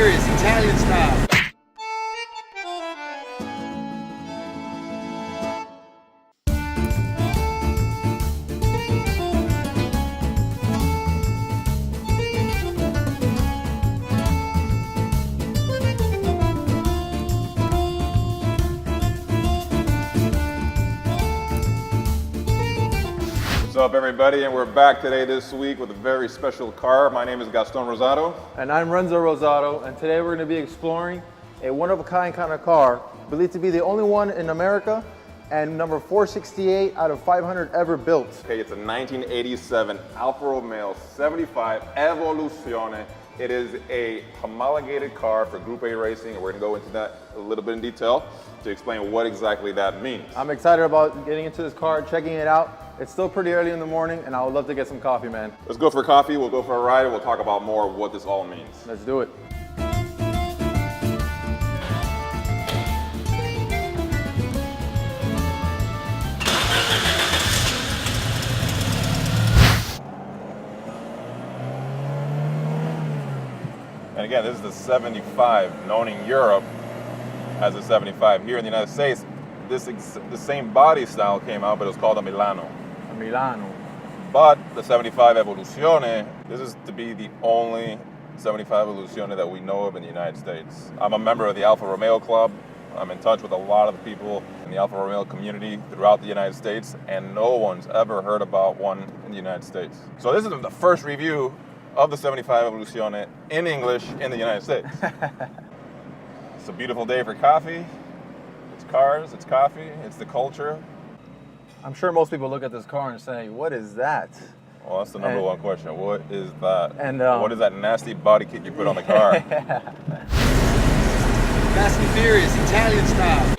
Furious, Italian style. What's up, everybody? And we're back today this week with a very special car. My name is Gaston Rossato. And I'm Rossato, and today we're going to be exploring a one-of-a-kind kind of car, believed to be the only one in America, and number 468 out of 500 ever built. Okay, it's a 1987 Alfa Romeo 75 Evoluzione. It is a homologated car for Group A racing, and we're going to go into that a little bit in detail to explain what exactly that means. I'm excited about getting into this car, checking it out. It's still pretty early in the morning, and I would love to get some coffee, man. Let's go for coffee, we'll go for a ride, and we'll talk about more of what this all means. Let's do it. And again, this is the 75, known in Europe as the 75. Here in the United States, the same body style came out, but it was called a Milano. Milano. But the 75 Evoluzione, this is to be the only 75 Evoluzione that we know of in the United States. I'm a member of the Alfa Romeo Club. I'm in touch with a lot of the people in the Alfa Romeo community throughout the United States, and no one's ever heard about one in the United States. So this is the first review of the 75 Evoluzione in English in the United States. It's a beautiful day for coffee. It's cars, it's coffee, it's the culture. I'm sure most people look at this car and say, what is that? Well, that's the number one question. What is that? And what is that nasty body kit you put on the car? Fast and Furious, Italian style.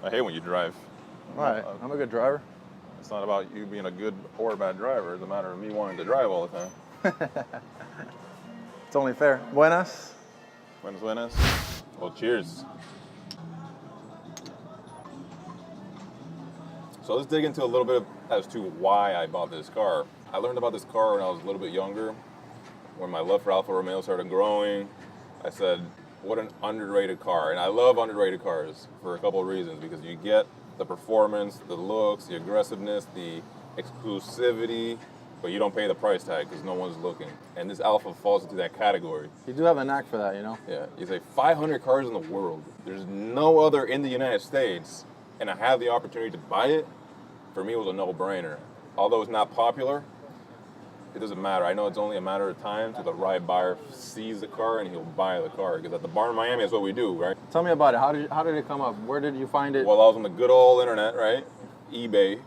I hate when you drive. Right, I'm a good driver. It's not about you being a good or bad driver. It's a matter of me wanting to drive all the time. It's only fair. Buenas. Buenas, buenas. Well, cheers. So let's dig into a little bit as to why I bought this car. I learned about this car when I was a little bit younger. When my love for Alfa Romeo started growing, I said, what an underrated car. And I love underrated cars for a couple of reasons, because you get the performance, the looks, the aggressiveness, the exclusivity, but you don't pay the price tag because no one's looking. And this Alfa falls into that category. You do have a knack for that, you know? Yeah, you say 500 cars in the world. There's no other in the United States, and I had the opportunity to buy it. For me, it was a no-brainer. Although it's not popular, it doesn't matter. I know it's only a matter of time till the right buyer sees the car and he'll buy the car. Because at the barn in Miami, that's what we do, right? Tell me about it. How did it come up? Where did you find it? Well, I was on the good old internet, right? eBay.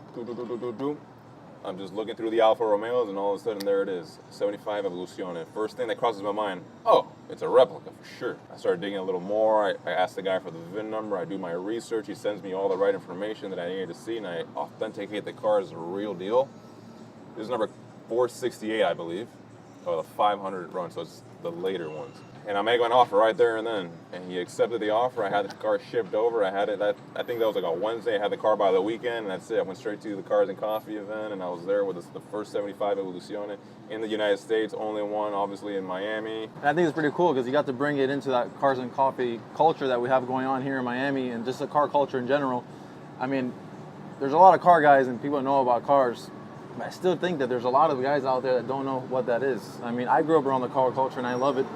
I'm just looking through the Alfa Romeos, and all of a sudden, there it is. 75 Evoluzione. First thing that crosses my mind, oh, it's a replica for sure. I started digging a little more. I asked the guy for the VIN number. I do my research. He sends me all the right information that I needed to see, and I authenticate the car as a real deal. This is number 468, I believe, or the 500 run, so it's the later ones. And I make an offer right there and then, and he accepted the offer. I had the car shipped over. I had it. I think that was like a Wednesday. I had the car by the weekend, and that's it. I went straight to the Cars and Coffee event, and I was there with the first 75 Evoluzione in the United States, only one, obviously, in Miami. And I think it's pretty cool because you got to bring it into that Cars and Coffee culture that we have going on here in Miami, and just the car culture in general. I mean, there's a lot of car guys and people that know about cars, but I still think that there's a lot of guys out there that don't know what that is. I mean, I grew up around the car culture and I love it,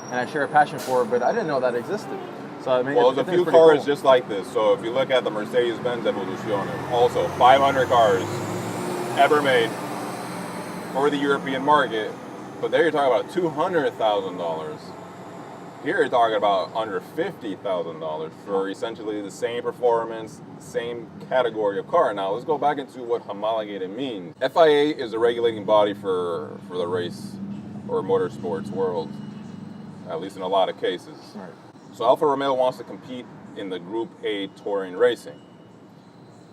and I share a passion for it, but I didn't know that existed. So I mean, well, there's a few cars just like this. So if you look at the Mercedes-Benz Evoluzione, also 500 cars ever made for the European market, but there you're talking about $200,000. Here you're talking about under $50,000 for essentially the same performance, same category of car. Now let's go back into what homologated means. FIA is the regulating body for the race or motorsports world. at least in a lot of cases. Right. So Alfa Romeo wants to compete in the Group A touring racing.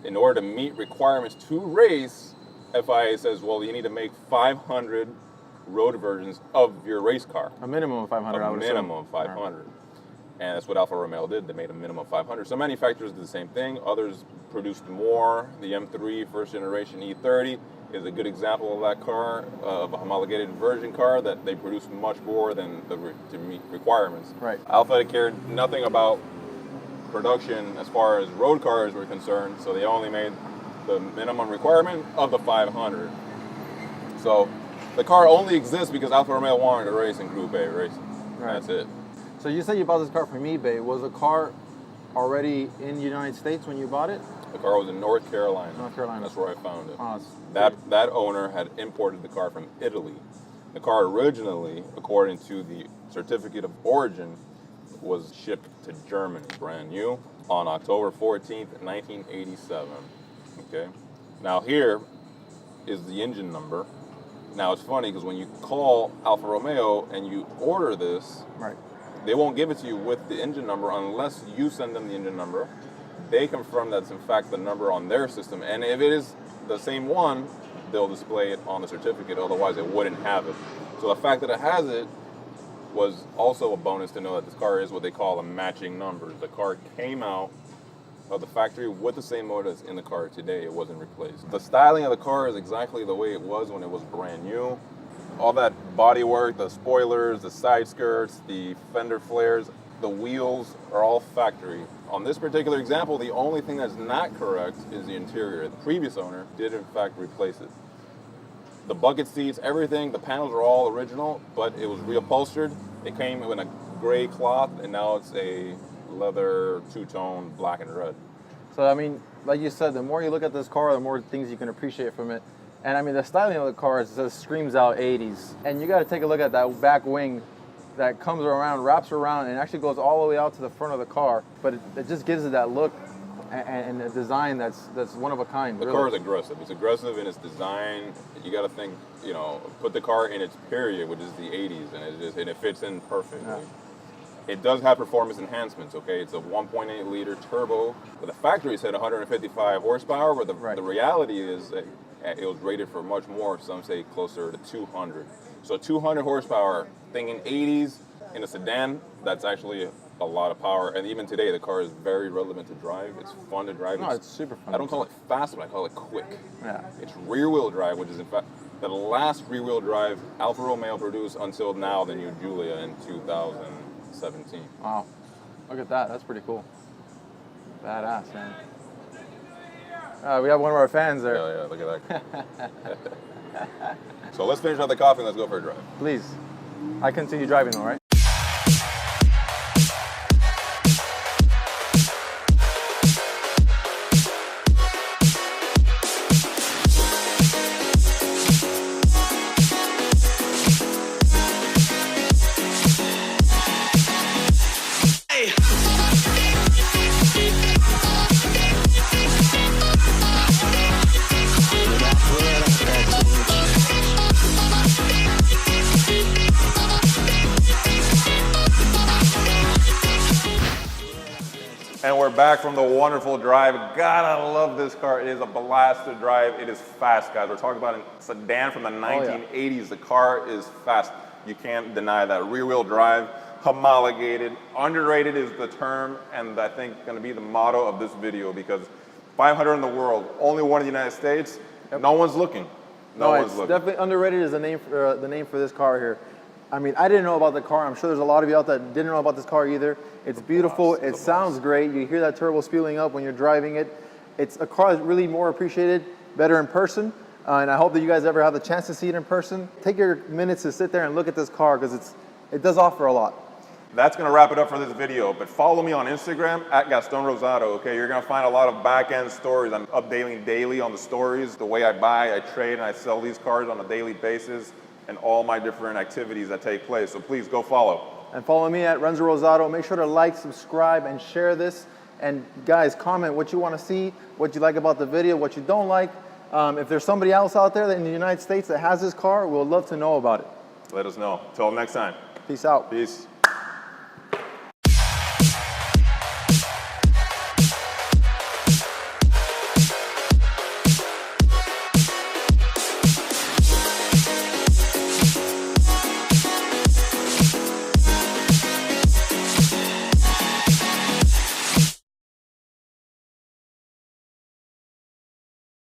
In order to meet requirements to race, FIA says, well, you need to make 500 road versions of your race car. A minimum of 500, I would assume. A minimum of 500. And that's what Alfa Romeo did. They made a minimum of 500. Some manufacturers did the same thing. Others produced more. The M3 first generation E30 is a good example of that car, of a homologated version car that they produced much more than to meet requirements. Right. Alfa cared nothing about production as far as road cars were concerned, so they only made the minimum requirement of the 500. So the car only exists because Alfa Romeo wanted to race in Group A racing. Right. That's it. So you said you bought this car from eBay. Was the car already in the United States when you bought it? The car was in North Carolina. North Carolina. That's where I found it. Oh, That owner had imported the car from Italy. The car originally, according to the certificate of origin, was shipped to Germany, brand new, on October 14th, 1987. Okay. Now here is the engine number. Now it's funny because when you call Alfa Romeo and you order this, right, they won't give it to you with the engine number unless you send them the engine number. They confirm that's in fact the number on their system, and if it is the same one, they'll display it on the certificate, otherwise it wouldn't have it. So the fact that it has it was also a bonus to know that this car is what they call a matching number. The car came out of the factory with the same motor that's in the car today. It wasn't replaced. The styling of the car is exactly the way it was when it was brand new. All that bodywork, the spoilers, the side skirts, the fender flares, the wheels are all factory. On this particular example, the only thing that's not correct is the interior. The previous owner did in fact replace it. The bucket seats, everything, the panels are all original, but it was reupholstered. It came in a gray cloth, and now it's a leather two-tone black and red. So, I mean, like you said, the more you look at this car, the more things you can appreciate from it. And, I mean, the styling of the car just screams out 80s. And you got to take a look at that back wing that comes around, wraps around, and actually goes all the way out to the front of the car. But it just gives it that look and a design that's one of a kind. The car is aggressive. It's aggressive in its design. You got to think, you know, put the car in its period, which is the 80s, and it fits in perfectly. Yeah. It does have performance enhancements, okay? It's a 1.8 liter turbo. But the factory said 155 horsepower, but the reality is that it was rated for much more. Some say closer to 200. So 200 horsepower, thinking 80s in a sedan, that's actually a lot of power. And even today, the car is very relevant to drive. It's fun to drive. No, it's super fun. I don't call it fast, but I call it quick. Yeah. It's rear-wheel drive, which is in fact the last rear-wheel drive Alfa Romeo produced until now, the new Giulia in 2017. Wow. Look at that. That's pretty cool. Badass, man. We have one of our fans there. Yeah, look at that. So let's finish up the coffee and let's go for a drive. Please. I continue driving though, right? And we're back from the wonderful drive. God, I love this car. It is a blast to drive. It is fast, guys. We're talking about a sedan from the 1980s. Oh, yeah. The car is fast. You can't deny that. Rear-wheel drive, homologated, underrated is the term, and I think going to be the motto of this video, because 500 in the world, only one in the United States. Yep. No one's looking. No one's looking. Definitely underrated is the name for this car here. I mean, I didn't know about the car. I'm sure there's a lot of you out there that didn't know about this car either. It's beautiful. It sounds great. You hear that turbo spewing up when you're driving it. It's a car that's really more appreciated, better in person. And I hope that you guys ever have the chance to see it in person. Take your minutes to sit there and look at this car, because it does offer a lot. That's going to wrap it up for this video. But follow me on Instagram at Gaston Rossato, okay? You're going to find a lot of back-end stories. I'm updating daily on the stories, the way I buy, I trade, and I sell these cars on a daily basis, and all my different activities that take place. So please go follow. And follow me at Renzo Rossato. Make sure to like, subscribe, and share this. And guys, comment what you want to see, what you like about the video, what you don't like. If there's somebody else out there in the United States that has this car, we'll love to know about it. Let us know. Till next time. Peace out. Peace.